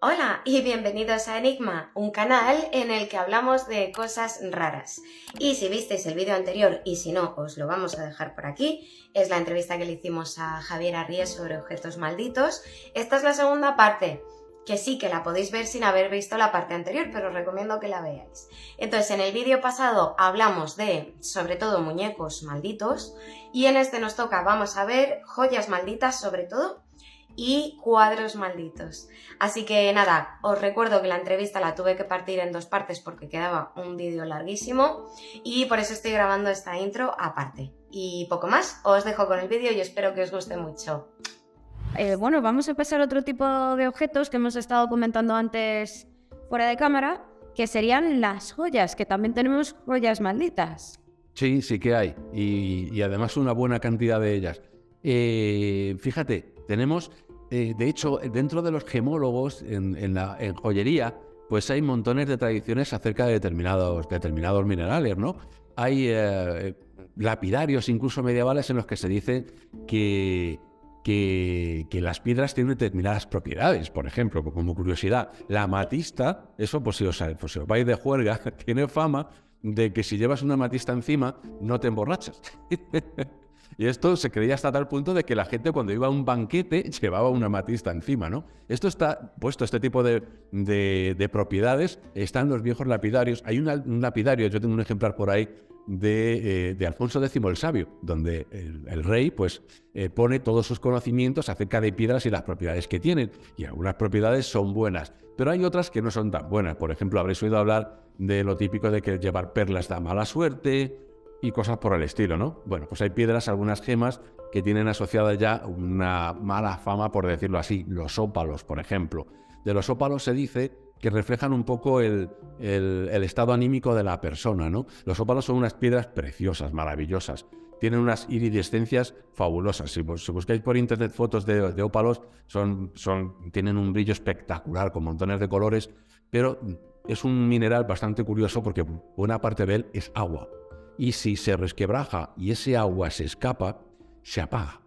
Hola y bienvenidos a Enigma, un canal en el que hablamos de cosas raras. Y si visteis el vídeo anterior, y si no, os lo vamos a dejar por aquí, es la entrevista que le hicimos a Javier Arries sobre objetos malditos. Esta es la segunda parte, que sí que la podéis ver sin haber visto la parte anterior, pero os recomiendo que la veáis. Entonces, en el vídeo pasado hablamos de, sobre todo, muñecos malditos, y en este nos toca, vamos a ver, joyas malditas sobre todo, y cuadros malditos. Así que nada, os recuerdo que la entrevista la tuve que partir en dos partes porque quedaba un vídeo larguísimo y por eso estoy grabando esta intro aparte. Y poco más, os dejo con el vídeo y espero que os guste mucho. Bueno, vamos a pasar a otro tipo de objetos que hemos estado comentando antes fuera de cámara, que serían las joyas, que también tenemos joyas malditas. Sí, sí que hay. Y además una buena cantidad de ellas. Fíjate, tenemos, de hecho, dentro de los gemólogos, en joyería, pues hay montones de tradiciones acerca de determinados minerales, ¿no? Hay lapidarios, incluso medievales, en los que se dice que las piedras tienen determinadas propiedades. Por ejemplo, como curiosidad, la amatista, eso pues si os vais de juerga, tiene fama de que si llevas una amatista encima no te emborrachas. Y esto se creía hasta tal punto de que la gente cuando iba a un banquete llevaba una amatista encima, ¿no? Esto está puesto, este tipo de propiedades, está en los viejos lapidarios. Hay un lapidario, yo tengo un ejemplar por ahí, de Alfonso X el Sabio, donde el rey pues, pone todos sus conocimientos acerca de piedras y las propiedades que tienen. Y algunas propiedades son buenas, pero hay otras que no son tan buenas. Por ejemplo, habréis oído hablar de lo típico de que llevar perlas da mala suerte y cosas por el estilo, ¿no? Bueno, pues hay piedras, algunas gemas, que tienen asociada ya una mala fama, por decirlo así. Los ópalos, por ejemplo. De los ópalos se dice que reflejan un poco el estado anímico de la persona, ¿no? Los ópalos son unas piedras preciosas, maravillosas. Tienen unas iridescencias fabulosas. Si buscáis por internet fotos de ópalos, tienen un brillo espectacular, con montones de colores, pero es un mineral bastante curioso porque buena parte de él es agua. Y si se resquebraja y ese agua se escapa, se apaga.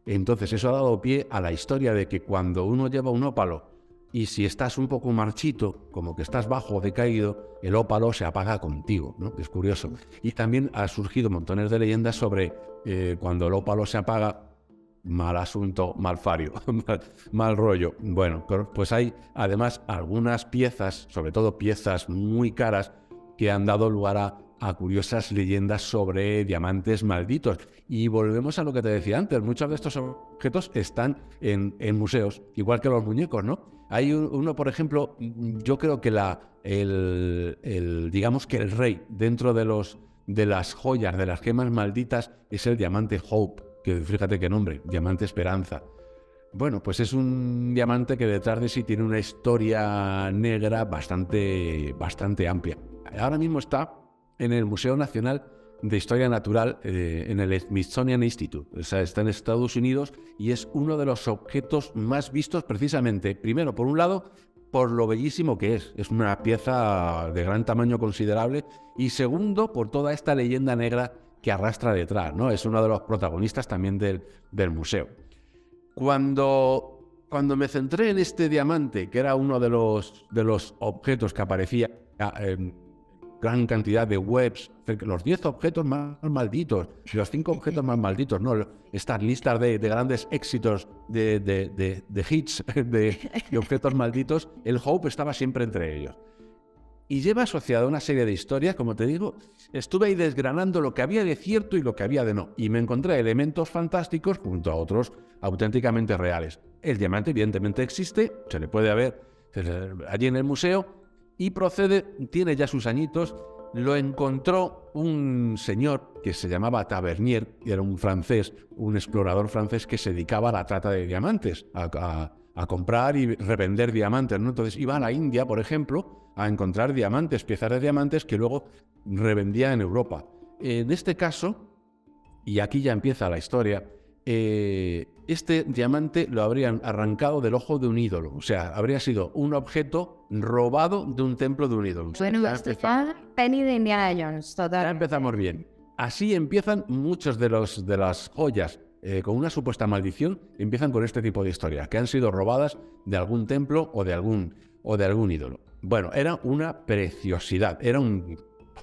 Entonces eso ha dado pie a la historia de que cuando uno lleva un ópalo y si estás un poco marchito, como que estás bajo o decaído, el ópalo se apaga contigo, ¿no? Es curioso. Y también ha surgido montones de leyendas sobre cuando el ópalo se apaga, mal asunto, mal fario, mal rollo. Bueno, pues hay además algunas piezas, sobre todo piezas muy caras, que han dado lugar a curiosas leyendas sobre diamantes malditos. Y volvemos a lo que te decía antes, muchos de estos objetos están en museos, igual que los muñecos, ¿no? Hay uno, por ejemplo, yo creo que digamos que el rey dentro de las joyas, de las gemas malditas, es el diamante Hope, que fíjate qué nombre, diamante esperanza. Bueno, pues es un diamante que detrás de sí tiene una historia negra bastante amplia. Ahora mismo está en el Museo Nacional de Historia Natural, en el Smithsonian Institute. O sea, está en Estados Unidos y es uno de los objetos más vistos precisamente, primero, por un lado, por lo bellísimo que es. Es una pieza de gran tamaño considerable. Y segundo, por toda esta leyenda negra que arrastra detrás, ¿no? Es uno de los protagonistas también del museo. Cuando me centré en este diamante, que era uno de los objetos que aparecía en gran cantidad de webs, los 10 objetos más malditos, los 5 objetos más malditos, ¿no? Estas listas de grandes éxitos de hits de objetos malditos, el Hope estaba siempre entre ellos. Y lleva asociada una serie de historias, como te digo, estuve ahí desgranando lo que había de cierto y lo que había de no, y me encontré elementos fantásticos junto a otros auténticamente reales. El diamante evidentemente existe, se le puede ver allí en el museo, y tiene ya sus añitos. Lo encontró un señor que se llamaba Tavernier, y era un francés, un explorador francés que se dedicaba a la trata de diamantes, a comprar y revender diamantes, ¿no? Entonces iba a la India, por ejemplo, a encontrar diamantes, piezas de diamantes que luego revendía en Europa. En este caso, y aquí ya empieza la historia, este diamante lo habrían arrancado del ojo de un ídolo. O sea, habría sido un objeto robado de un templo de un ídolo. Bueno, Penny de Indiana Jones, total. Ya empezamos bien. Así empiezan muchos de las joyas con una supuesta maldición, empiezan con este tipo de historias, que han sido robadas de algún templo o de algún ídolo. Bueno, era una preciosidad, era un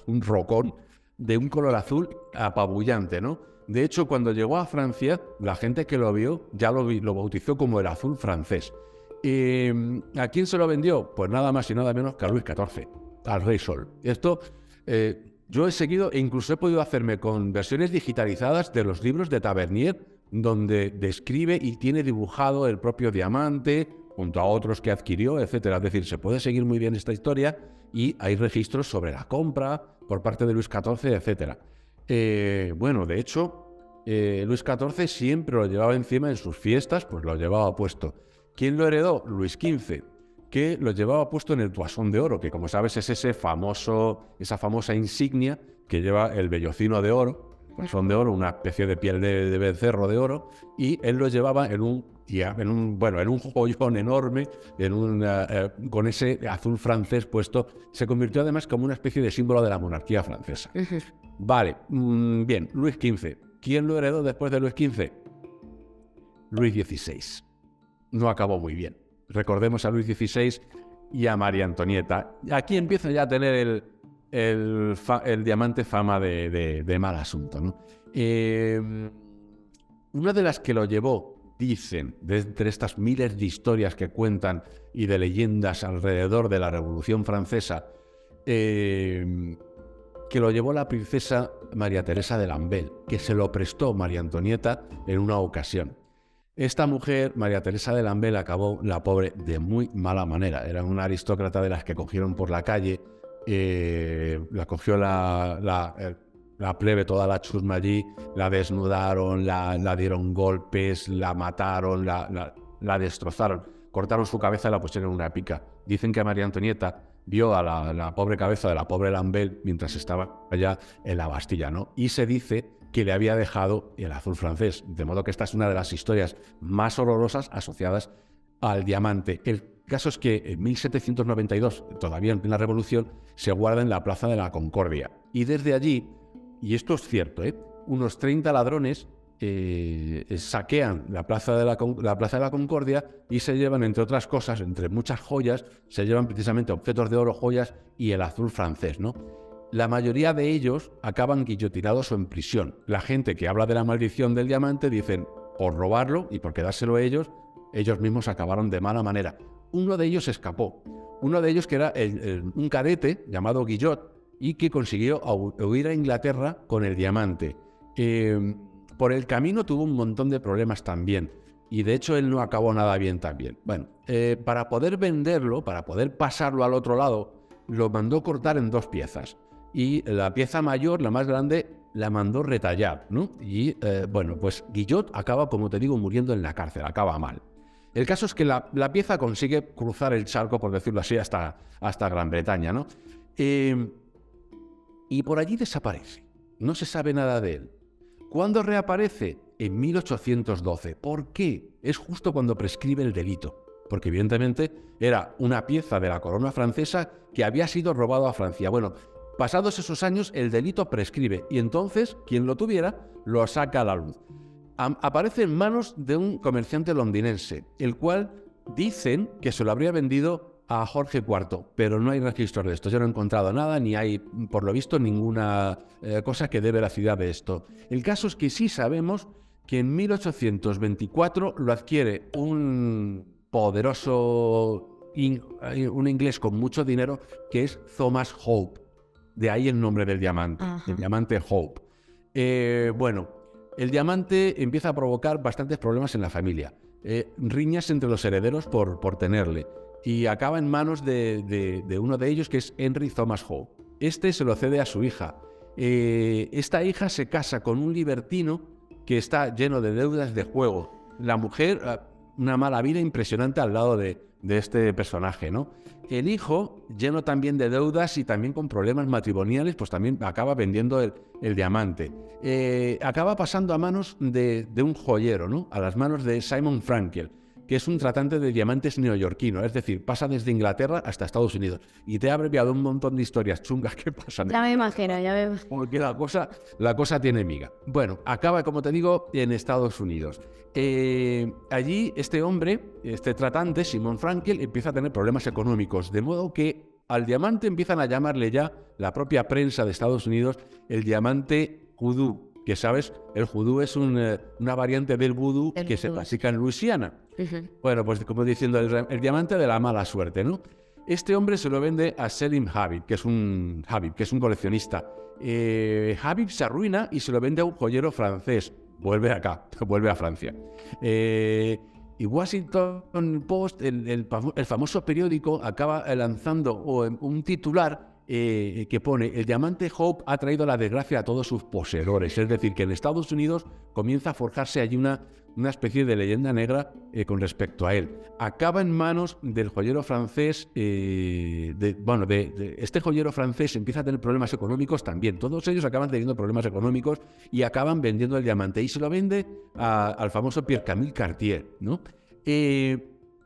rocón de un color azul apabullante, ¿no? De hecho, cuando llegó a Francia, la gente que lo vio ya lo bautizó como el azul francés. ¿A quién se lo vendió? Pues nada más y nada menos que a Luis XIV, al Rey Sol. Esto yo he seguido e incluso he podido hacerme con versiones digitalizadas de los libros de Tavernier, donde describe y tiene dibujado el propio diamante, junto a otros que adquirió, etcétera. Es decir, se puede seguir muy bien esta historia y hay registros sobre la compra por parte de Luis XIV, etcétera. Bueno, de hecho, Luis XIV siempre lo llevaba encima en sus fiestas, pues lo llevaba puesto. ¿Quién lo heredó? Luis XV, que lo llevaba puesto en el toisón de oro, que como sabes es esa famosa insignia que lleva el vellocino de oro, toisón de oro, una especie de piel de becerro de oro, y él lo llevaba en un joyón enorme, con ese azul francés puesto. Se convirtió además como una especie de símbolo de la monarquía francesa. Vale, bien, Luis XV. ¿Quién lo heredó después de Luis XV? Luis XVI. No acabó muy bien. Recordemos a Luis XVI y a María Antonieta. Aquí empieza ya a tener el diamante fama de mal asunto, ¿no? Una de las que lo llevó, dicen, de entre estas miles de historias que cuentan y de leyendas alrededor de la Revolución Francesa, que lo llevó la princesa María Teresa de Lambel, que se lo prestó María Antonieta en una ocasión. Esta mujer, María Teresa de Lambel, acabó, la pobre, de muy mala manera. Era una aristócrata de las que cogieron por la calle, la cogió la plebe, toda la chusma allí, la desnudaron, la dieron golpes, la mataron, la destrozaron, cortaron su cabeza y la pusieron en una pica. Dicen que María Antonieta vio a la pobre cabeza de la pobre Lambel mientras estaba allá en la Bastilla, ¿no? Y se dice que le había dejado el azul francés. De modo que esta es una de las historias más horrorosas asociadas al diamante. El caso es que en 1792, todavía en plena Revolución, se guarda en la Plaza de la Concordia. Y desde allí, y esto es cierto, unos 30 ladrones saquean la Plaza de la Concordia y se llevan, entre otras cosas, entre muchas joyas, se llevan precisamente objetos de oro, joyas y el azul francés, ¿no? La mayoría de ellos acaban guillotinados o en prisión. La gente que habla de la maldición del diamante dicen, por robarlo y por quedárselo ellos mismos acabaron de mala manera. Uno de ellos escapó. Uno de ellos que era un cadete llamado Guillot y que consiguió huir a Inglaterra con el diamante. Por el camino tuvo un montón de problemas también. Y de hecho él no acabó nada bien también. Bueno, para poder venderlo, para poder pasarlo al otro lado, lo mandó cortar en 2 piezas. Y la pieza mayor, la más grande, la mandó retallar, ¿no? Y bueno, pues Guillot acaba, como te digo, muriendo en la cárcel, acaba mal. El caso es que la pieza consigue cruzar el charco, por decirlo así, hasta Gran Bretaña, ¿no? Y por allí desaparece. No se sabe nada de él. ¿Cuándo reaparece? En 1812. ¿Por qué? Es justo cuando prescribe el delito. Porque evidentemente era una pieza de la corona francesa que había sido robado a Francia. Bueno, pasados esos años el delito prescribe y entonces quien lo tuviera lo saca a la luz. Aparece en manos de un comerciante londinense, el cual dicen que se lo habría vendido a Jorge IV, pero no hay registros de esto. Yo no he encontrado nada, ni hay, por lo visto, ninguna cosa que dé veracidad de esto. El caso es que sí sabemos que en 1824 lo adquiere un poderoso, un inglés con mucho dinero, que es Thomas Hope. De ahí el nombre del diamante, el diamante Hope. Bueno, el diamante empieza a provocar bastantes problemas en la familia. Riñas entre los herederos por tenerle. Y acaba en manos de uno de ellos, que es Henry Thomas Hope. Este se lo cede a su hija. Esta hija se casa con un libertino que está lleno de deudas de juego. La mujer, una mala vida impresionante al lado de este personaje, ¿no? El hijo, lleno también de deudas y también con problemas matrimoniales, pues también acaba vendiendo el diamante. Acaba pasando a manos de un joyero, ¿no? A las manos de Simon Frankel. que es un tratante de diamantes neoyorquino, es decir, pasa desde Inglaterra hasta Estados Unidos. Y te he abreviado un montón de historias chungas que pasan. Ya me imagino, ya me imagino. Porque la cosa tiene miga. Bueno, acaba, como te digo, en Estados Unidos. Allí este hombre, este tratante, Simon Frankel, empieza a tener problemas económicos, de modo que al diamante empiezan a llamarle ya la propia prensa de Estados Unidos el diamante vudú, que sabes, el vudú es una variante del vudú que se practica en Luisiana. Bueno, pues como diciendo, el diamante de la mala suerte, ¿no? Este hombre se lo vende a Selim Habib, que es un coleccionista. Habib se arruina y se lo vende a un joyero francés. Vuelve acá, vuelve a Francia. Y Washington Post, el famoso periódico, acaba lanzando un titular que pone: el diamante Hope ha traído la desgracia a todos sus poseedores. Es decir, que en Estados Unidos comienza a forjarse allí una especie de leyenda negra con respecto a él. Acaba en manos del joyero francés, este joyero francés empieza a tener problemas económicos también. Todos ellos acaban teniendo problemas económicos y acaban vendiendo el diamante. Y se lo vende al famoso Pierre-Camille Cartier, ¿no?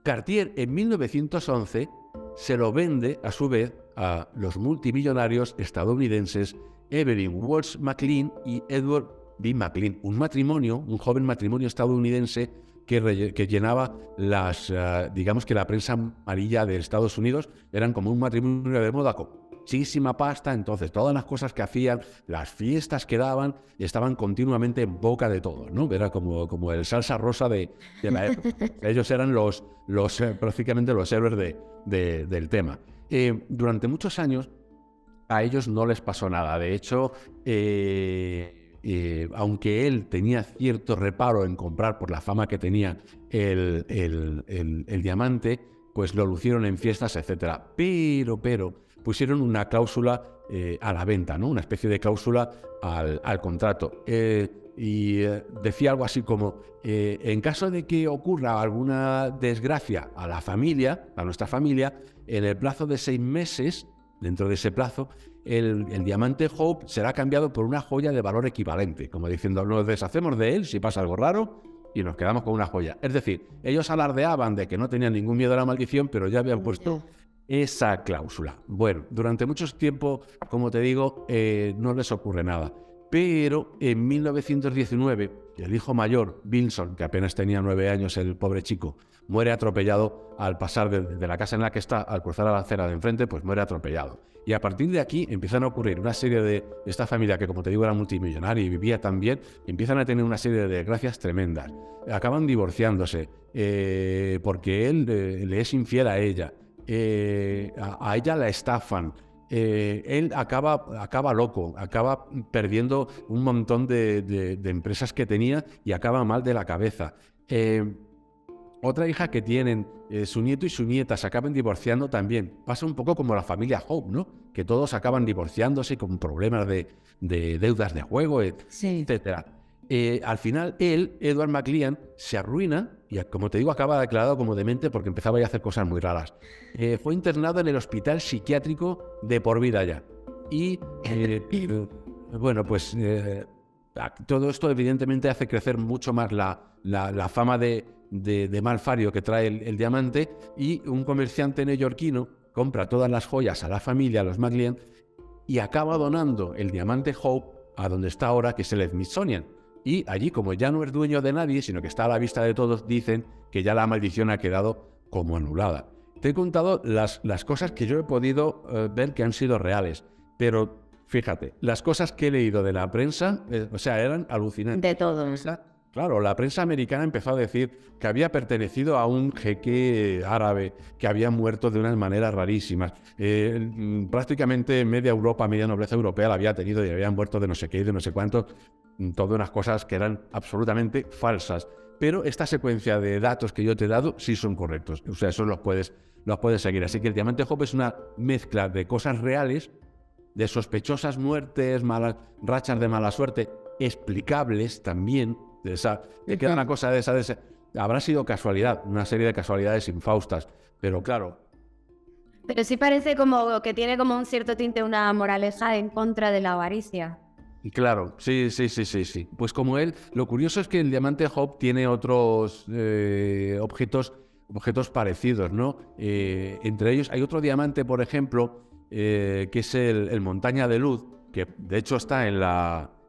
Cartier en 1911 se lo vende a su vez a los multimillonarios estadounidenses Evelyn Walsh McLean y Edward B. McLean, un joven matrimonio estadounidense que llenaba digamos que la prensa amarilla de Estados Unidos. Eran como un matrimonio de moda con muchísima pasta, entonces todas las cosas que hacían, las fiestas que daban, estaban continuamente en boca de todos, ¿no? Era como el salsa rosa de la época. Ellos eran prácticamente los héroes del tema. Durante muchos años a ellos no les pasó nada. De hecho, aunque él tenía cierto reparo en comprar por la fama que tenía el diamante, pues lo lucieron en fiestas, etcétera. Pero pusieron una cláusula a la venta, ¿no? Una especie de cláusula al contrato. Decía algo así como: en caso de que ocurra alguna desgracia a nuestra familia, en el plazo de 6 meses, dentro de ese plazo, el diamante Hope será cambiado por una joya de valor equivalente, como diciendo, nos deshacemos de él si pasa algo raro y nos quedamos con una joya. Es decir, ellos alardeaban de que no tenían ningún miedo a la maldición, pero ya habían puesto esa cláusula. Bueno, durante mucho tiempo, como te digo, no les ocurre nada. Pero en 1919, el hijo mayor, Vinson, que apenas tenía 9 años, el pobre chico, muere atropellado al pasar de la casa en la que está, al cruzar a la acera de enfrente, pues muere atropellado. Y a partir de aquí empiezan a ocurrir una serie de... Esta familia, que como te digo era multimillonaria y vivía tan bien, empiezan a tener una serie de desgracias tremendas. Acaban divorciándose porque él le es infiel a ella. A ella la estafan. Él acaba loco, acaba perdiendo un montón de empresas que tenía y acaba mal de la cabeza. Otra hija que tienen, su nieto y su nieta se acaban divorciando también. Pasa un poco como la familia Hope, ¿no? Que todos acaban divorciándose con problemas de deudas de juego, etcétera. Al final, Edward McLean, se arruina y, como te digo, acaba declarado como demente porque empezaba ya a hacer cosas muy raras. Fue internado en el hospital psiquiátrico de por vida ya. Y, bueno, pues todo esto evidentemente hace crecer mucho más la fama de malfario que trae el diamante, y un comerciante neoyorquino compra todas las joyas a la familia, a los McLean, y acaba donando el diamante Hope a donde está ahora, que es el Smithsonian. Y allí, como ya no es dueño de nadie, sino que está a la vista de todos, dicen que ya la maldición ha quedado como anulada. Te he contado las cosas que yo he podido ver que han sido reales, pero fíjate, las cosas que he leído de la prensa, eran alucinantes. De todo. Claro, la prensa americana empezó a decir que había pertenecido a un jeque árabe, que había muerto de unas maneras rarísimas. Prácticamente media Europa, media nobleza europea la había tenido y habían muerto de no sé qué y de no sé cuánto. Todas unas cosas que eran absolutamente falsas. Pero esta secuencia de datos que yo te he dado sí son correctos. O sea, eso los puedes seguir. Así que el diamante Hope es una mezcla de cosas reales, de sospechosas muertes, malas rachas de mala suerte, explicables también. Me queda una cosa de esa. Habrá sido casualidad, una serie de casualidades infaustas, pero claro. Pero sí parece como que tiene como un cierto tinte, una moraleja en contra de la avaricia. Claro, sí. Pues como él, lo curioso es que el diamante Hope tiene otros objetos parecidos, ¿no? Entre ellos hay otro diamante, por ejemplo, que es el Montaña de Luz, que de hecho está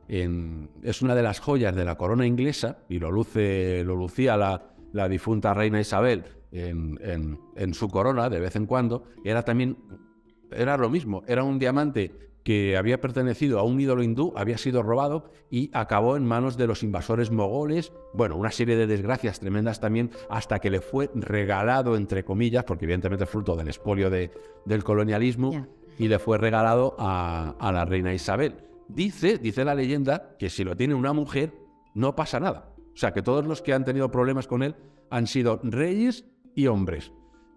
es una de las joyas de la corona inglesa y lo lucía la difunta reina Isabel en su corona de vez en cuando. Era lo mismo, era un diamante que había pertenecido a un ídolo hindú, había sido robado y acabó en manos de los invasores mogoles. Bueno, una serie de desgracias tremendas también, hasta que le fue regalado, entre comillas, porque evidentemente es fruto del expolio del colonialismo, Ya. y le fue regalado a la reina Isabel. Dice la leyenda que si lo tiene una mujer, no pasa nada. O sea, que todos los que han tenido problemas con él han sido reyes y hombres.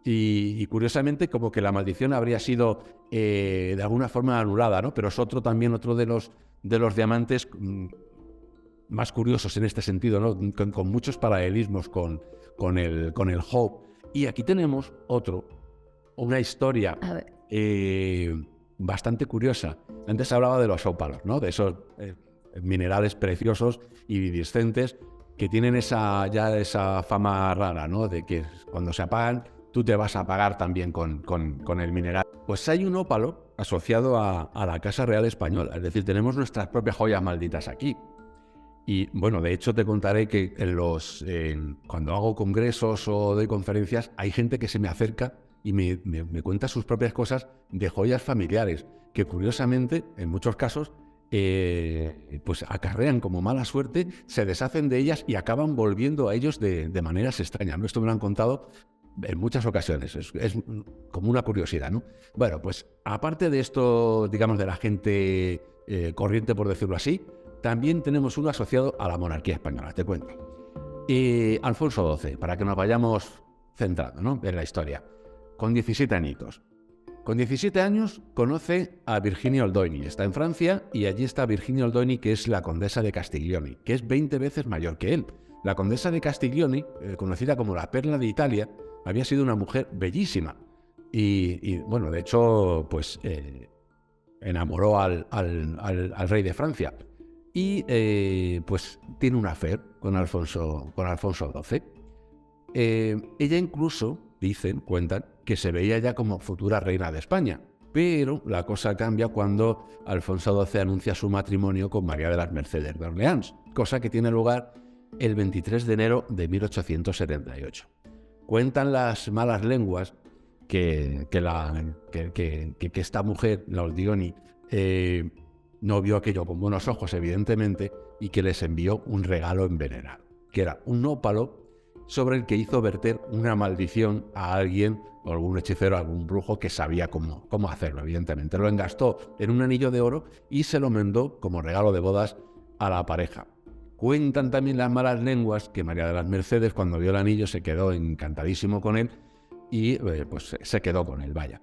Y curiosamente, como que la maldición habría sido de alguna forma anulada, ¿no? Pero es otro de los diamantes más curiosos en este sentido, ¿no? Con muchos paralelismos con el Hope. Y aquí tenemos una historia A ver. bastante curiosa. Antes hablaba de los ópalos, ¿no? De esos minerales preciosos y iridiscentes que tienen esa fama rara, ¿no? De que cuando se apagan, tú te vas a apagar también con el mineral. Pues hay un ópalo asociado a la Casa Real Española. Es decir, tenemos nuestras propias joyas malditas aquí. Y bueno, de hecho te contaré que cuando hago congresos o doy conferencias, hay gente que se me acerca y me cuenta sus propias cosas de joyas familiares, que curiosamente, en muchos casos, pues acarrean como mala suerte, se deshacen de ellas y acaban volviendo a ellos de maneras extrañas, ¿no? Esto me lo han contado en muchas ocasiones, es como una curiosidad, ¿no? Bueno, pues aparte de esto, digamos, de la gente corriente, por decirlo así, también tenemos uno asociado a la monarquía española, te cuento. Alfonso XII, para que nos vayamos centrando, ¿no?, en la historia. Con 17 añitos. Con 17 años conoce a Virginia Oldoini. Está en Francia y allí está Virginia Oldoini, que es la condesa de Castiglioni, que es 20 veces mayor que él. La condesa de Castiglioni, conocida como la Perla de Italia, había sido una mujer bellísima. Y bueno, de hecho, pues enamoró al rey de Francia. Y pues tiene un affair con Alfonso XII. Ella incluso, cuentan, que se veía ya como futura reina de España. Pero la cosa cambia cuando Alfonso XII anuncia su matrimonio con María de las Mercedes de Orleans, cosa que tiene lugar el 23 de enero de 1878. Cuentan las malas lenguas que esta mujer, la Oldioni, no vio aquello con buenos ojos, evidentemente, y que les envió un regalo envenenado, que era un ópalo sobre el que hizo verter una maldición a alguien, o algún hechicero, algún brujo que sabía cómo hacerlo, evidentemente. Lo engastó en un anillo de oro y se lo mandó como regalo de bodas a la pareja. Cuentan también las malas lenguas que María de las Mercedes, cuando vio el anillo, se quedó encantadísimo con él y pues se quedó con él, vaya.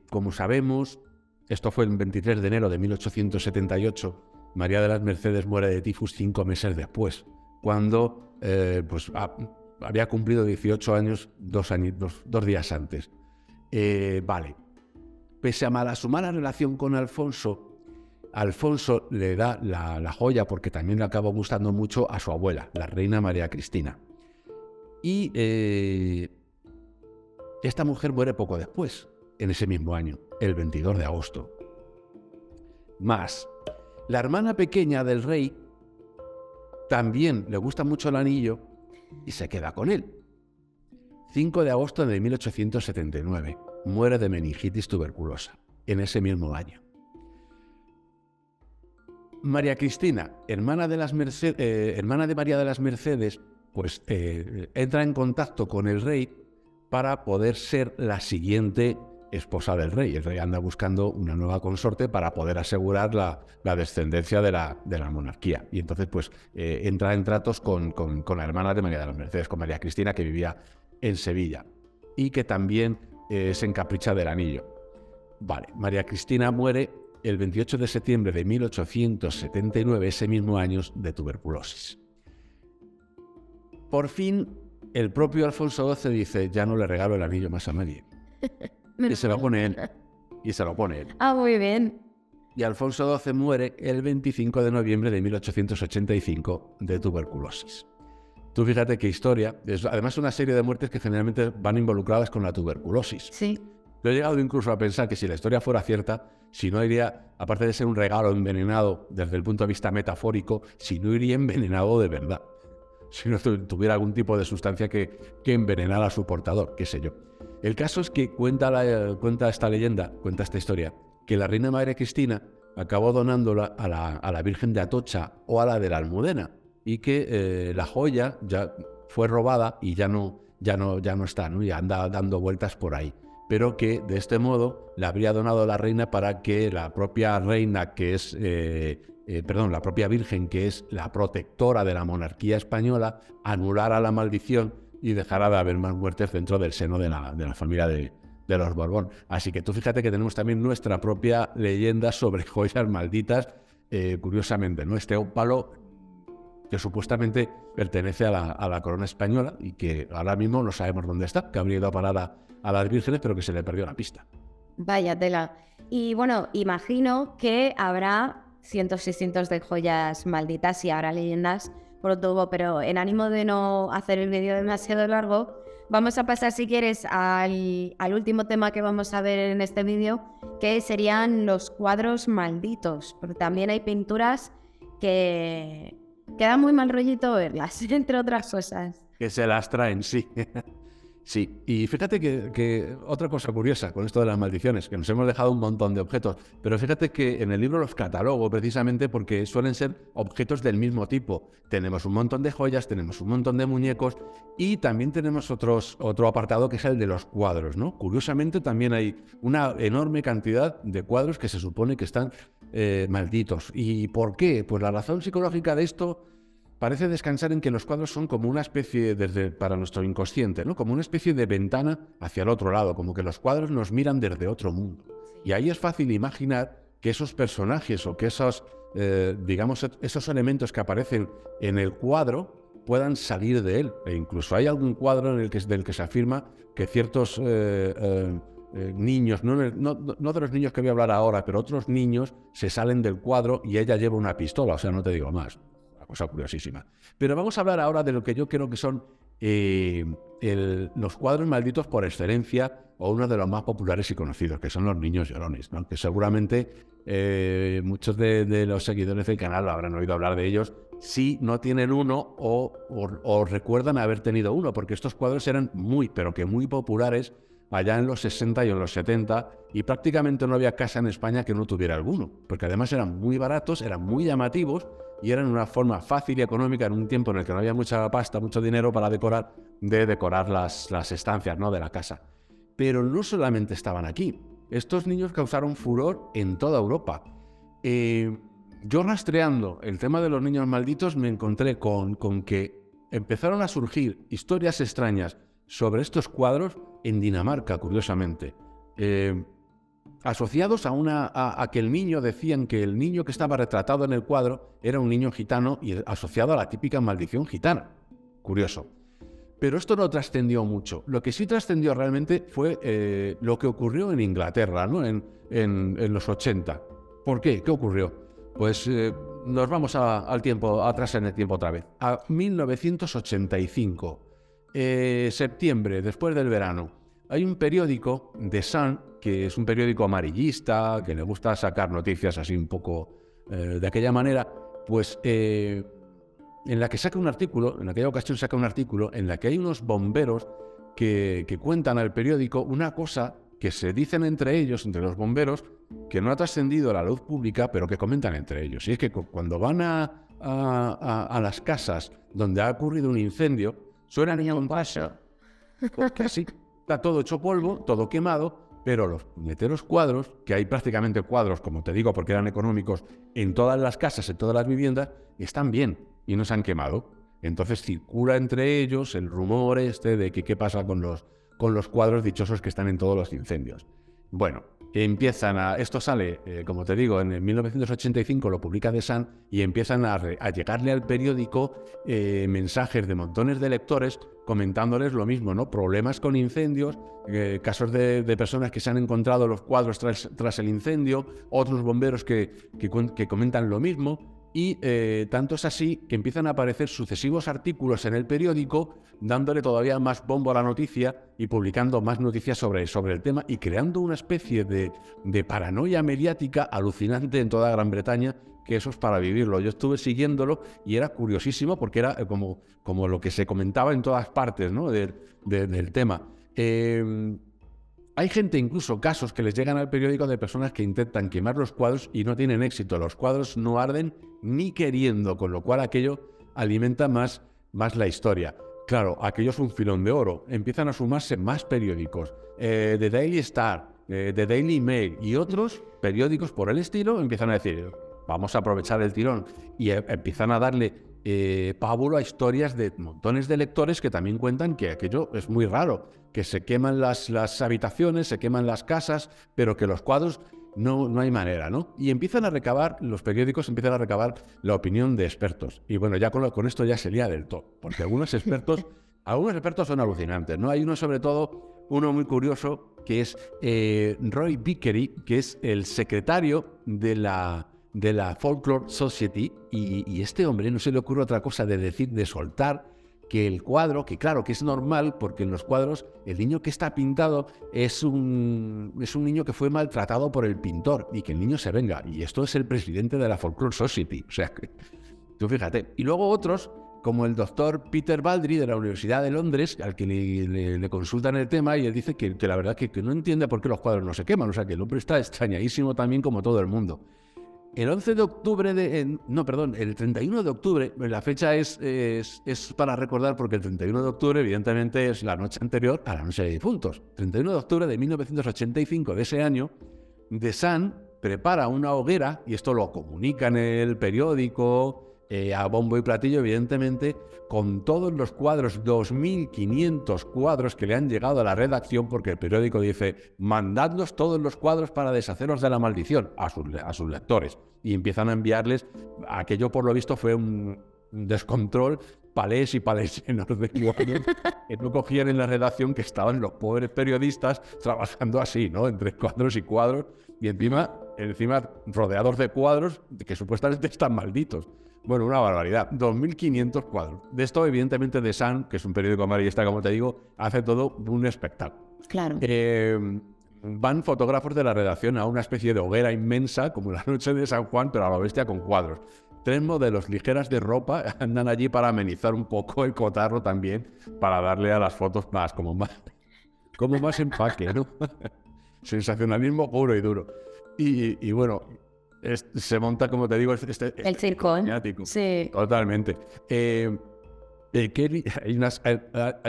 Como sabemos, esto fue el 23 de enero de 1878, María de las Mercedes muere de tifus 5 meses después, cuando pues había cumplido 18 años, 2 días antes. Vale. Pese a su mala relación con Alfonso le da la joya, porque también le acabó gustando mucho, a su abuela, la reina María Cristina. Y esta mujer muere poco después, en ese mismo año, el 22 de agosto. Más, la hermana pequeña del rey también le gusta mucho el anillo y se queda con él. 5 de agosto de 1879, muere de meningitis tuberculosa, en ese mismo año. María Cristina, hermana de María de las Mercedes, pues entra en contacto con el rey para poder ser la siguiente esposa del rey. El rey anda buscando una nueva consorte para poder asegurar la descendencia de la monarquía. Y entonces pues entra en tratos con la hermana de María de las Mercedes, con María Cristina, que vivía en Sevilla y que también se encapricha del anillo. Vale, María Cristina muere el 28 de septiembre de 1879, ese mismo año, de tuberculosis. Por fin, el propio Alfonso XII dice: ya no le regalo el anillo más a nadie. Y se lo pone él. Y se lo pone él. Ah, muy bien. y Alfonso XII muere el 25 de noviembre de 1885 de tuberculosis. Tú fíjate qué historia. Es además una serie de muertes que generalmente van involucradas con la tuberculosis. Sí. Yo he llegado incluso a pensar que si la historia fuera cierta, si no iría, aparte de ser un regalo envenenado desde el punto de vista metafórico, si no iría envenenado de verdad. Si no tuviera algún tipo de sustancia que envenenara a su portador, qué sé yo. El caso es que cuenta esta leyenda, cuenta esta historia, que la reina María Cristina acabó donándola a la Virgen de Atocha o a la de la Almudena, y que la joya ya fue robada y ya no está, ¿no? Y anda dando vueltas por ahí. Pero que de este modo la habría donado la reina para que la propia reina, que es, la propia Virgen, que es la protectora de la monarquía española, anulara la maldición y dejara de haber más muertes dentro del seno de la familia de los Borbón. Así que tú fíjate que tenemos también nuestra propia leyenda sobre joyas malditas, curiosamente, ¿no? Este ópalo que supuestamente pertenece a la corona española y que ahora mismo no sabemos dónde está, que habría ido a parar a las vírgenes, pero que se le perdió la pista. Vaya tela. Y bueno, imagino que habrá cientos y cientos de joyas malditas y habrá leyendas por todo, pero en ánimo de no hacer el vídeo demasiado largo, vamos a pasar, si quieres, al último tema que vamos a ver en este vídeo, que serían los cuadros malditos, porque también hay pinturas que da muy mal rollito verlas, entre otras cosas. Que se las traen, sí. Sí, y fíjate que otra cosa curiosa con esto de las maldiciones, que nos hemos dejado un montón de objetos, pero fíjate que en el libro los catalogo precisamente porque suelen ser objetos del mismo tipo. Tenemos un montón de joyas, tenemos un montón de muñecos y también tenemos otro apartado que es el de los cuadros, ¿no? Curiosamente también hay una enorme cantidad de cuadros que se supone que están malditos. ¿Y por qué? Pues la razón psicológica de esto parece descansar en que los cuadros son como una especie, para nuestro inconsciente, ¿no? Como una especie de ventana hacia el otro lado, como que los cuadros nos miran desde otro mundo. Y ahí es fácil imaginar que esos personajes o que esos elementos que aparecen en el cuadro puedan salir de él. E incluso hay algún cuadro del que se afirma que ciertos niños, no de los niños que voy a hablar ahora, pero otros niños se salen del cuadro y ella lleva una pistola, o sea, no te digo más. Cosa curiosísima. Pero vamos a hablar ahora de lo que yo creo que son los cuadros malditos por excelencia, o uno de los más populares y conocidos, que son los niños llorones, ¿no? Que seguramente muchos de los seguidores del canal lo habrán oído hablar de ellos, si no tienen uno o recuerdan haber tenido uno, porque estos cuadros eran muy, pero que muy populares allá en los 60 y en los 70, y prácticamente no había casa en España que no tuviera alguno, porque además eran muy baratos, eran muy llamativos y eran una forma fácil y económica en un tiempo en el que no había mucha pasta, mucho dinero para decorar las estancias, ¿no?, de la casa. Pero no solamente estaban aquí, estos niños causaron furor en toda Europa. Yo rastreando el tema de los niños malditos me encontré con que empezaron a surgir historias extrañas sobre estos cuadros en Dinamarca, curiosamente, asociados a que el niño, decían que el niño que estaba retratado en el cuadro era un niño gitano y asociado a la típica maldición gitana. Curioso. Pero esto no trascendió mucho. Lo que sí trascendió realmente fue lo que ocurrió en Inglaterra, ¿no? en los 80. ¿Por qué? ¿Qué ocurrió? Pues nos vamos atrás en el tiempo otra vez. A 1985. Septiembre, después del verano, hay un periódico, The Sun, que es un periódico amarillista, que le gusta sacar noticias así un poco de aquella manera, pues en la que saca un artículo, en aquella ocasión saca un artículo en la que hay unos bomberos que cuentan al periódico una cosa que se dicen entre ellos, entre los bomberos, que no ha trascendido a la luz pública, pero que comentan entre ellos. Y es que cuando van a las casas donde ha ocurrido un incendio, suenan en un paso, porque así está todo hecho polvo, todo quemado, pero los puñeteros cuadros, que hay prácticamente cuadros, como te digo, porque eran económicos, en todas las casas, en todas las viviendas, están bien y no se han quemado. Entonces circula entre ellos el rumor de que qué pasa con los cuadros dichosos que están en todos los incendios. Bueno, Esto sale, como te digo, en el 1985 lo publica The Sun y empiezan a llegarle al periódico mensajes de montones de lectores comentándoles lo mismo, ¿no? Problemas con incendios, casos de personas que se han encontrado los cuadros tras el incendio, otros bomberos que comentan lo mismo. Y tanto es así que empiezan a aparecer sucesivos artículos en el periódico dándole todavía más bombo a la noticia y publicando más noticias sobre el tema y creando una especie de paranoia mediática alucinante en toda Gran Bretaña, que eso es para vivirlo. Yo estuve siguiéndolo y era curiosísimo porque era como lo que se comentaba en todas partes, ¿no? del tema. Hay gente, incluso casos que les llegan al periódico de personas que intentan quemar los cuadros y no tienen éxito. Los cuadros no arden ni queriendo, con lo cual aquello alimenta más la historia. Claro, aquello es un filón de oro. Empiezan a sumarse más periódicos. The Daily Star, The Daily Mail y otros periódicos por el estilo empiezan a decir, vamos a aprovechar el tirón. Y empiezan a darle pábulo a historias de montones de lectores que también cuentan que aquello es muy raro, que se queman las habitaciones, se queman las casas, pero que los cuadros no hay manera, ¿no? Y los periódicos empiezan a recabar la opinión de expertos. Y bueno, ya con esto ya se lía del todo, porque algunos expertos son alucinantes, ¿no? Hay uno, sobre todo, uno muy curioso, que es Roy Vickery, que es el secretario de la Folklore Society, y este hombre no se le ocurre otra cosa de soltar que el cuadro, que claro, que es normal, porque en los cuadros el niño que está pintado es un niño que fue maltratado por el pintor, y que el niño se venga, y esto es el presidente de la Folklore Society, o sea, que, tú fíjate. Y luego otros, como el doctor Peter Baldry de la Universidad de Londres, al que le consultan el tema, y él dice que la verdad que no entiende por qué los cuadros no se queman, o sea, que el hombre está extrañadísimo también, como todo el mundo. El 11 de octubre el 31 de octubre, la fecha es para recordar, porque el 31 de octubre evidentemente es la noche anterior a la noche de difuntos. 31 de octubre de 1985 de ese año, The Sun prepara una hoguera, y esto lo comunica en el periódico, a bombo y platillo, evidentemente, con todos los cuadros, 2.500 cuadros que le han llegado a la redacción, porque el periódico dice, mandadnos todos los cuadros para deshaceros de la maldición a sus lectores. Y empiezan a enviarles, aquello por lo visto fue un descontrol, palés y palés llenos de cuadros que no cogían en la redacción, que estaban los pobres periodistas trabajando así, ¿no? Entre cuadros y cuadros, y encima rodeados de cuadros que supuestamente están malditos. Bueno, una barbaridad. 2.500 cuadros. De esto, evidentemente, The Sun, que es un periódico amarillista, como te digo, hace todo un espectáculo. Claro. Van fotógrafos de la redacción a una especie de hoguera inmensa, como la noche de San Juan, pero a la bestia, con cuadros. 3 modelos ligeras de ropa andan allí para amenizar un poco el cotarro también, para darle a las fotos más empaque, ¿no? Sensacionalismo puro y duro. Y bueno, se monta, como te digo, el circo, ¿eh? Sí. Totalmente. Hay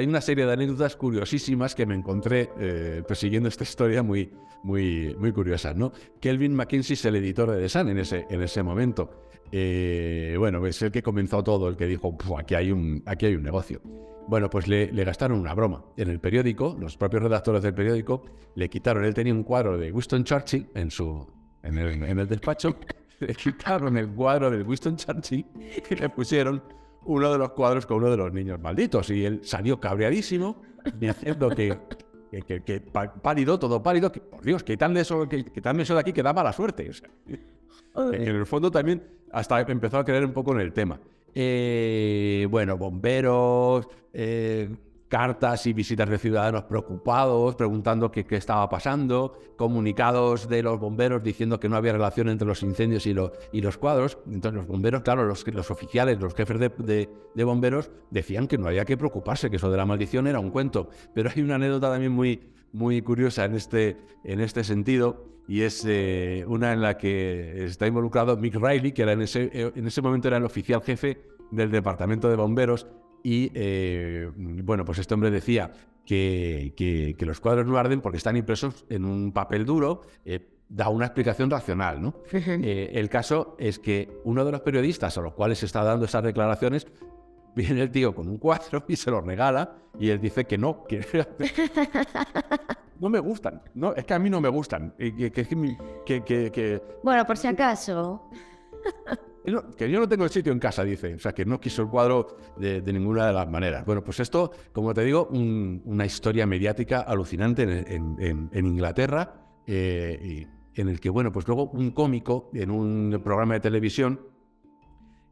una serie de anécdotas curiosísimas que me encontré persiguiendo esta historia muy, muy, muy curiosas, ¿no? Kelvin Mackenzie es el editor de The Sun en ese momento. Bueno, es el que comenzó todo, el que dijo, aquí hay un negocio. Bueno, pues le gastaron una broma. En el periódico, los propios redactores del periódico le quitaron, él tenía un cuadro de Winston Churchill en el despacho, le quitaron el cuadro de Winston Churchill y le pusieron uno de los cuadros con uno de los niños malditos. Y él salió cabreadísimo, diciendo que pálido, todo pálido, que por Dios, quitadme eso de aquí, que da mala suerte. O sea, en el fondo también hasta empezó a creer un poco en el tema. Bueno, bomberos, cartas y visitas de ciudadanos preocupados, preguntando qué estaba pasando, comunicados de los bomberos diciendo que no había relación entre los incendios y los cuadros. Entonces los bomberos, claro, los oficiales, los jefes de bomberos decían que no había que preocuparse, que eso de la maldición era un cuento. Pero hay una anécdota también muy, muy curiosa en este sentido, y es una en la que está involucrado Mick Riley, que era en ese momento era el oficial jefe del departamento de bomberos. Y bueno, pues este hombre decía que los cuadros no arden porque están impresos en un papel duro. Da una explicación racional, ¿no? El caso es que uno de los periodistas a los cuales se está dando esas declaraciones viene el tío con un cuadro y se lo regala y él dice que no, que no me gustan. No, es que a mí no me gustan. Bueno, por si acaso. Que yo no tengo el sitio en casa, dice. O sea, que no quiso el cuadro de ninguna de las maneras. Bueno, pues esto, como te digo, una historia mediática alucinante en Inglaterra, y en el que, bueno, pues luego un cómico en un programa de televisión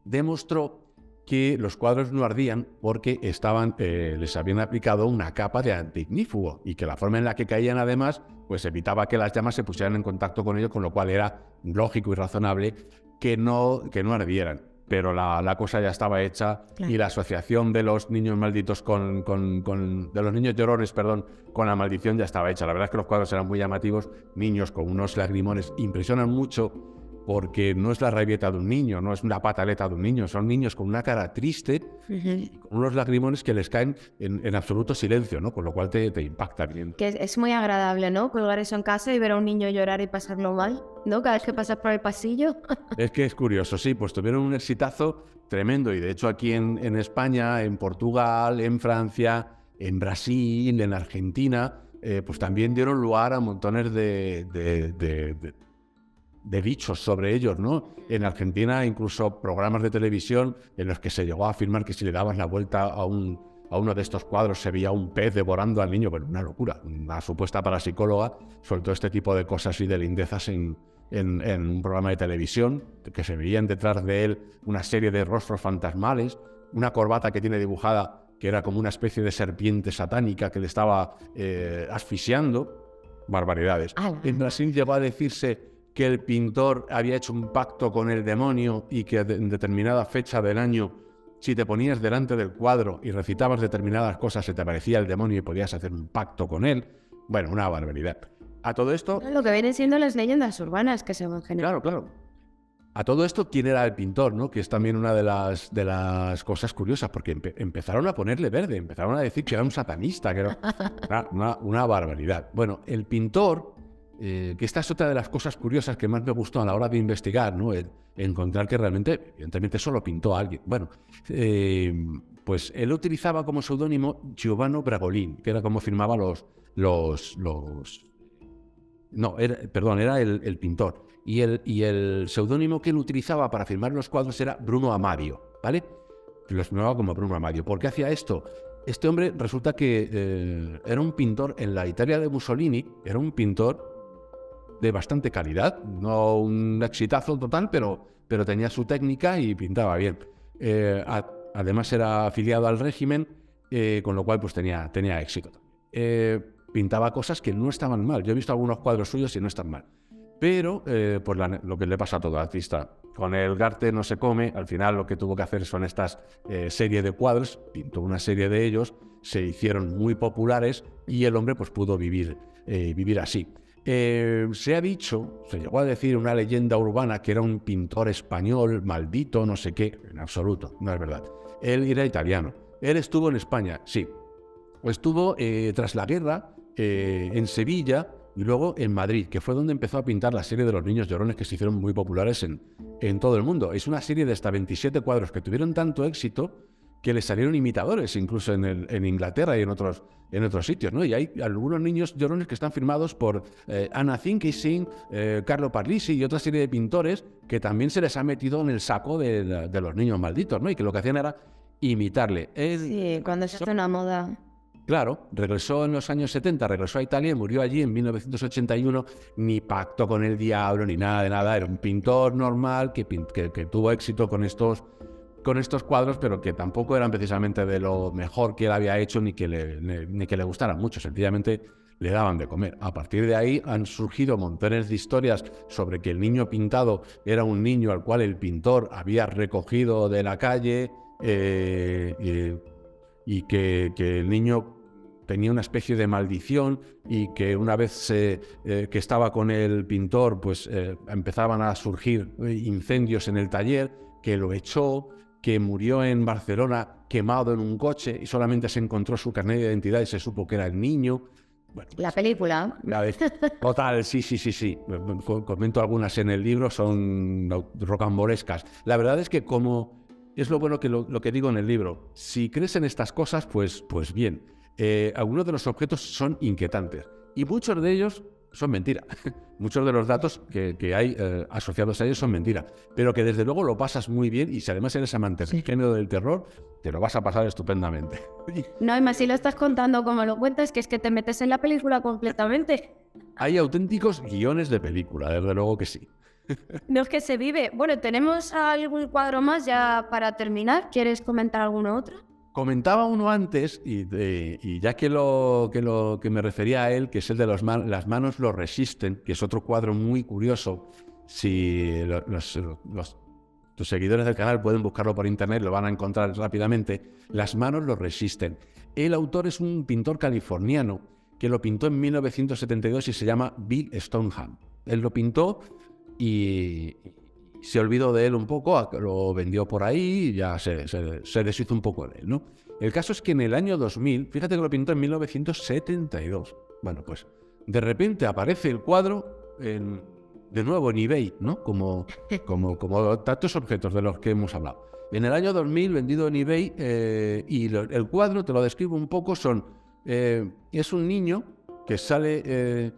demostró que los cuadros no ardían porque les habían aplicado una capa de antiignífugo y que la forma en la que caían, además, pues evitaba que las llamas se pusieran en contacto con ellos, con lo cual era lógico y razonable que no ardieran. Pero la cosa ya estaba hecha, claro. Y la asociación de los niños malditos de los niños llorones, perdón, con la maldición ya estaba hecha. La verdad es que los cuadros eran muy llamativos, niños con unos lagrimones, impresionan mucho porque no es la rabieta de un niño, no es una pataleta de un niño, son niños con una cara triste y con unos lagrimones que les caen en absoluto silencio, ¿no? Con lo cual te impacta bien. Que es muy agradable, ¿no? Colgar eso en casa y ver a un niño llorar y pasarlo mal, ¿no? Cada vez que pasas por el pasillo. Es que es curioso, sí, pues tuvieron un exitazo tremendo y de hecho aquí en España, en Portugal, en Francia, en Brasil, en Argentina, pues también dieron lugar a montones de dichos sobre ellos, ¿no? En Argentina incluso programas de televisión en los que se llegó a afirmar que si le dabas la vuelta a uno de estos cuadros se veía un pez devorando al niño. Bueno, una locura. Una supuesta parapsicóloga soltó este tipo de cosas y de lindezas en un programa de televisión, que se veían detrás de él una serie de rostros fantasmales, una corbata que tiene dibujada que era como una especie de serpiente satánica que le estaba asfixiando. Barbaridades. En Brasil llegó a decirse que el pintor había hecho un pacto con el demonio y que en determinada fecha del año, si te ponías delante del cuadro y recitabas determinadas cosas, se te aparecía el demonio y podías hacer un pacto con él. Bueno, una barbaridad. A todo esto... Lo que vienen siendo las leyendas urbanas que se van generando. Claro, claro. A todo esto, ¿quién era el pintor, no? Que es también una de las cosas curiosas, porque empezaron a ponerle verde, empezaron a decir que era un satanista, que era una barbaridad. Bueno, el pintor... que esta es otra de las cosas curiosas que más me gustó a la hora de investigar, ¿no? Encontrar que realmente, evidentemente, solo pintó a alguien. Bueno, pues él utilizaba como seudónimo Giovanni Bragolin, que era como firmaba era el pintor. Y el seudónimo que él utilizaba para firmar los cuadros era Bruno Amadio, ¿vale? Lo firmaba como Bruno Amadio. ¿Por qué hacía esto? Este hombre resulta que era un pintor en la Italia de Mussolini, era un pintor de bastante calidad, no un exitazo total, pero tenía su técnica y pintaba bien. Además era afiliado al régimen, con lo cual pues tenía éxito. Pintaba cosas que no estaban mal. Yo he visto algunos cuadros suyos y no están mal. Pero pues lo que le pasa a todo artista, con el Garte no se come. Al final lo que tuvo que hacer son estas serie de cuadros, pintó una serie de ellos, se hicieron muy populares y el hombre pues pudo vivir así. Se ha dicho, se llegó a decir una leyenda urbana que era un pintor español, maldito, no sé qué. En absoluto, no es verdad. Él era italiano. Él estuvo en España, sí. Estuvo tras la guerra en Sevilla y luego en Madrid, que fue donde empezó a pintar la serie de los niños llorones que se hicieron muy populares en todo el mundo. Es una serie de hasta 27 cuadros que tuvieron tanto éxito que le salieron imitadores, incluso en Inglaterra y en otros sitios, ¿no? Y hay algunos niños llorones que están firmados por Anna Zinkising, Carlo Parlisi y otra serie de pintores que también se les ha metido en el saco de los niños malditos, ¿no? Y que lo que hacían era imitarle. Sí, cuando se hace una moda. Claro, regresó en los años 70, regresó a Italia y murió allí en 1981, ni pacto con el diablo, ni nada de nada. Era un pintor normal que tuvo éxito con estos cuadros, pero que tampoco eran precisamente de lo mejor que él había hecho ni que le gustaran mucho, sencillamente le daban de comer. A partir de ahí han surgido montones de historias sobre que el niño pintado era un niño al cual el pintor había recogido de la calle y que el niño tenía una especie de maldición y que una vez que estaba con el pintor pues empezaban a surgir incendios en el taller, que lo echó, que murió en Barcelona quemado en un coche y solamente se encontró su carnet de identidad y se supo que era el niño. Bueno, la película. Total, sí. Comento algunas en el libro, son rocambolescas. La verdad es que como es lo bueno que lo que digo en el libro. Si crees en estas cosas, pues bien. Algunos de los objetos son inquietantes y muchos de ellos son mentira. Muchos de los datos que hay asociados a ellos son mentira, pero que desde luego lo pasas muy bien y si además eres amante del género del terror, te lo vas a pasar estupendamente. No, y más si lo estás contando como lo cuentas, que es que te metes en la película completamente. Hay auténticos guiones de película, desde luego que sí. No es que se vive. Bueno, tenemos algún cuadro más ya para terminar. ¿Quieres comentar alguno otro? Comentaba uno antes, y ya que me refería a él, que es el de las manos lo resisten, que es otro cuadro muy curioso. Si tus seguidores del canal pueden buscarlo por internet, lo van a encontrar rápidamente. Las manos lo resisten. El autor es un pintor californiano que lo pintó en 1972 y se llama Bill Stoneham. Él lo pintó y se olvidó de él un poco, lo vendió por ahí y ya se deshizo un poco de él, ¿no? El caso es que en el año 2000, fíjate que lo pintó en 1972. Bueno, pues de repente aparece el cuadro de nuevo en eBay, ¿no? Como tantos objetos de los que hemos hablado. En el año 2000, vendido en eBay, el cuadro, te lo describo un poco, es un niño que sale...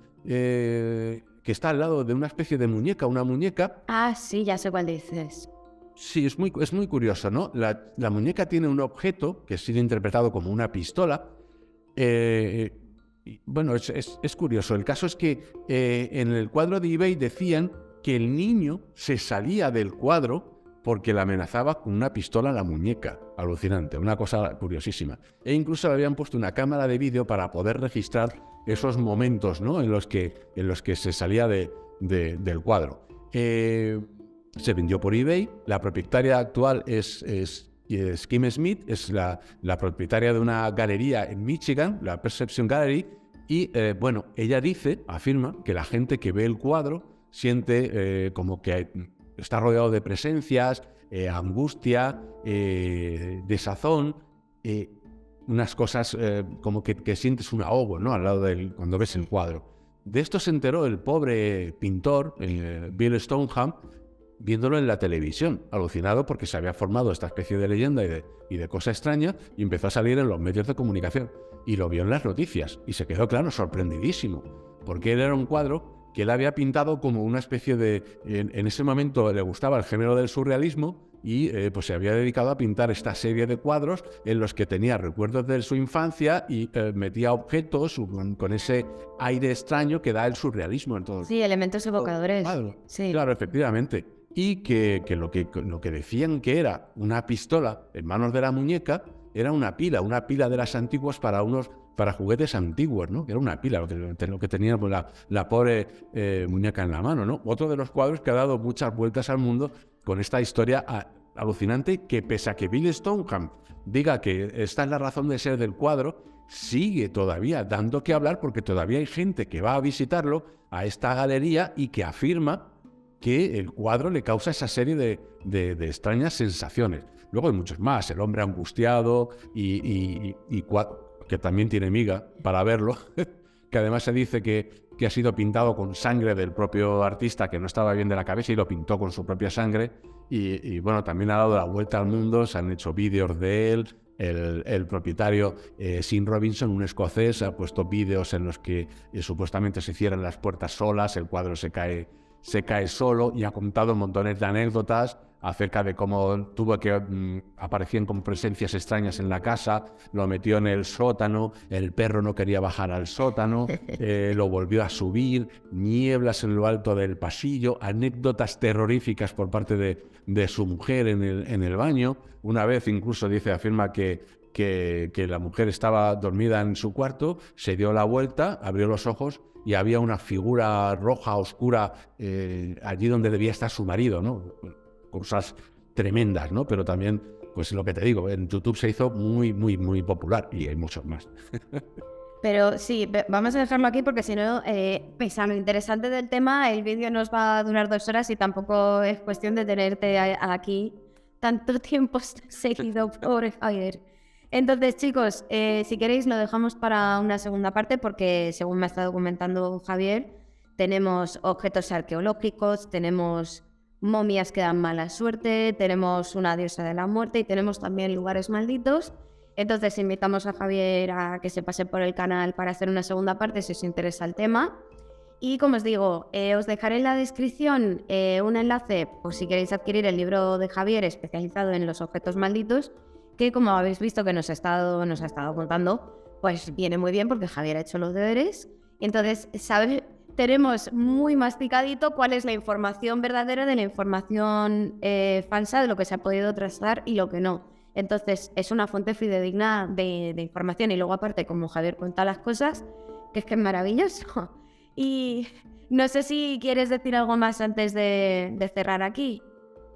que está al lado de una especie de muñeca, una muñeca. Ah, sí, ya sé cuál dices. Sí, es muy curioso, ¿no? La muñeca tiene un objeto que ha sido interpretado como una pistola. Bueno, es curioso. El caso es que en el cuadro de eBay decían que el niño se salía del cuadro porque le amenazaba con una pistola a la muñeca. Alucinante, una cosa curiosísima. E incluso le habían puesto una cámara de vídeo para poder registrar esos momentos, ¿no? en los que se salía del cuadro. Se vendió por eBay. La propietaria actual es Kim Smith, es la propietaria de una galería en Michigan, la Perception Gallery, y bueno, ella afirma que la gente que ve el cuadro siente como que está rodeado de presencias, angustia, desazón, unas cosas como que sientes un ahogo, ¿no? Al lado cuando ves el cuadro. De esto se enteró el pobre pintor, Bill Stoneham, viéndolo en la televisión, alucinado porque se había formado esta especie de leyenda y de cosa extraña, y empezó a salir en los medios de comunicación. Y lo vio en las noticias y se quedó, claro, sorprendidísimo, porque él era un cuadro que él había pintado como una especie de... En ese momento le gustaba el género del surrealismo y pues se había dedicado a pintar esta serie de cuadros en los que tenía recuerdos de su infancia y metía objetos con ese aire extraño que da el surrealismo en todo. Sí, elementos evocadores. Sí. Claro, efectivamente. Y que lo que decían que era una pistola en manos de la muñeca era una pila de las antiguas para juguetes antiguos, ¿no? Que era una pila, lo que tenía la pobre muñeca en la mano, ¿no? Otro de los cuadros que ha dado muchas vueltas al mundo con esta historia alucinante, que pese a que Bill Stoneham diga que esta es la razón de ser del cuadro, sigue todavía dando que hablar porque todavía hay gente que va a visitarlo, a esta galería, y que afirma que el cuadro le causa esa serie de extrañas sensaciones. Luego hay muchos más, el hombre angustiado que también tiene miga para verlo, que además se dice que ha sido pintado con sangre del propio artista, que no estaba bien de la cabeza y lo pintó con su propia sangre. Y bueno, también ha dado la vuelta al mundo, se han hecho vídeos de él. El propietario, Sean Robinson, un escocés, ha puesto vídeos en los que supuestamente se cierran las puertas solas, el cuadro se cae solo, y ha contado montones de anécdotas acerca de cómo aparecían con presencias extrañas en la casa, lo metió en el sótano, el perro no quería bajar al sótano, lo volvió a subir, nieblas en lo alto del pasillo, anécdotas terroríficas por parte de su mujer en el baño. Una vez incluso afirma que la mujer estaba dormida en su cuarto, se dio la vuelta, abrió los ojos y había una figura roja, oscura, allí donde debía estar su marido, ¿no? Cosas tremendas, ¿no? Pero también, pues lo que te digo, en YouTube se hizo muy, muy, muy popular y hay muchos más. Pero sí, vamos a dejarlo aquí porque si no, pese a lo interesante del tema, el vídeo nos va a durar 2 horas y tampoco es cuestión de tenerte aquí tanto tiempo seguido, pobre Javier. Entonces, chicos, si queréis lo dejamos para una segunda parte porque, según me ha estado comentando Javier, tenemos objetos arqueológicos, tenemos momias que dan mala suerte, tenemos una diosa de la muerte y tenemos también lugares malditos. Entonces invitamos a Javier a que se pase por el canal para hacer una segunda parte si os interesa el tema. Y como os digo, os dejaré en la descripción un enlace por si queréis adquirir el libro de Javier especializado en los objetos malditos, que como habéis visto que nos ha estado contando, pues viene muy bien porque Javier ha hecho los deberes. Y entonces, tenemos muy masticadito cuál es la información verdadera de la información falsa, de lo que se ha podido trazar y lo que no. Entonces, es una fuente fidedigna de información. Y luego, aparte, como Javier cuenta las cosas, que es maravilloso. Y no sé si quieres decir algo más antes de cerrar aquí.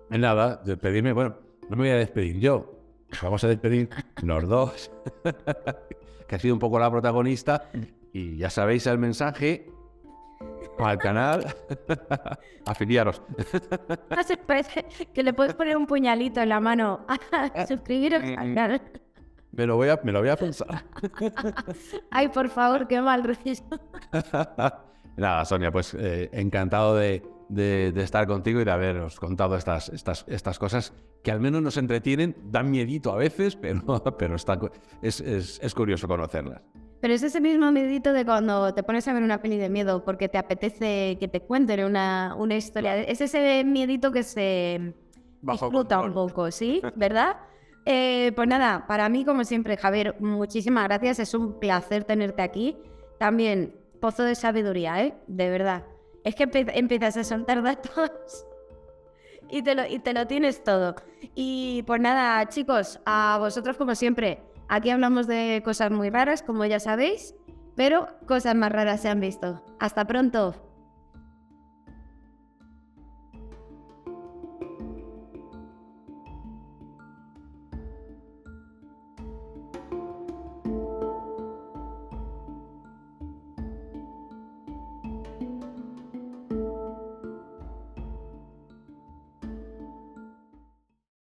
Nada, despedirme. Bueno, no me voy a despedir yo. Vamos a despedir los dos, que ha sido un poco la protagonista. Y ya sabéis el mensaje al canal. Afiliaros. Parece que le puedes poner un puñalito en la mano. Suscribiros al canal. Me lo voy a pensar. Ay, por favor, qué mal rollo. Nada, Sonia, pues encantado de estar contigo y de haberos contado estas cosas que al menos nos entretienen, dan miedito a veces, pero es curioso conocerlas. Pero es ese mismo miedito de cuando te pones a ver una peli de miedo porque te apetece que te cuenten una historia. Es ese miedito que se disfruta un poco, ¿sí? ¿Verdad? Pues nada, para mí, como siempre, Javier, muchísimas gracias. Es un placer tenerte aquí. También, pozo de sabiduría, de verdad. Es que empiezas a soltar datos y te lo tienes todo. Y pues nada, chicos, a vosotros, como siempre, aquí hablamos de cosas muy raras, como ya sabéis, pero cosas más raras se han visto. Hasta pronto.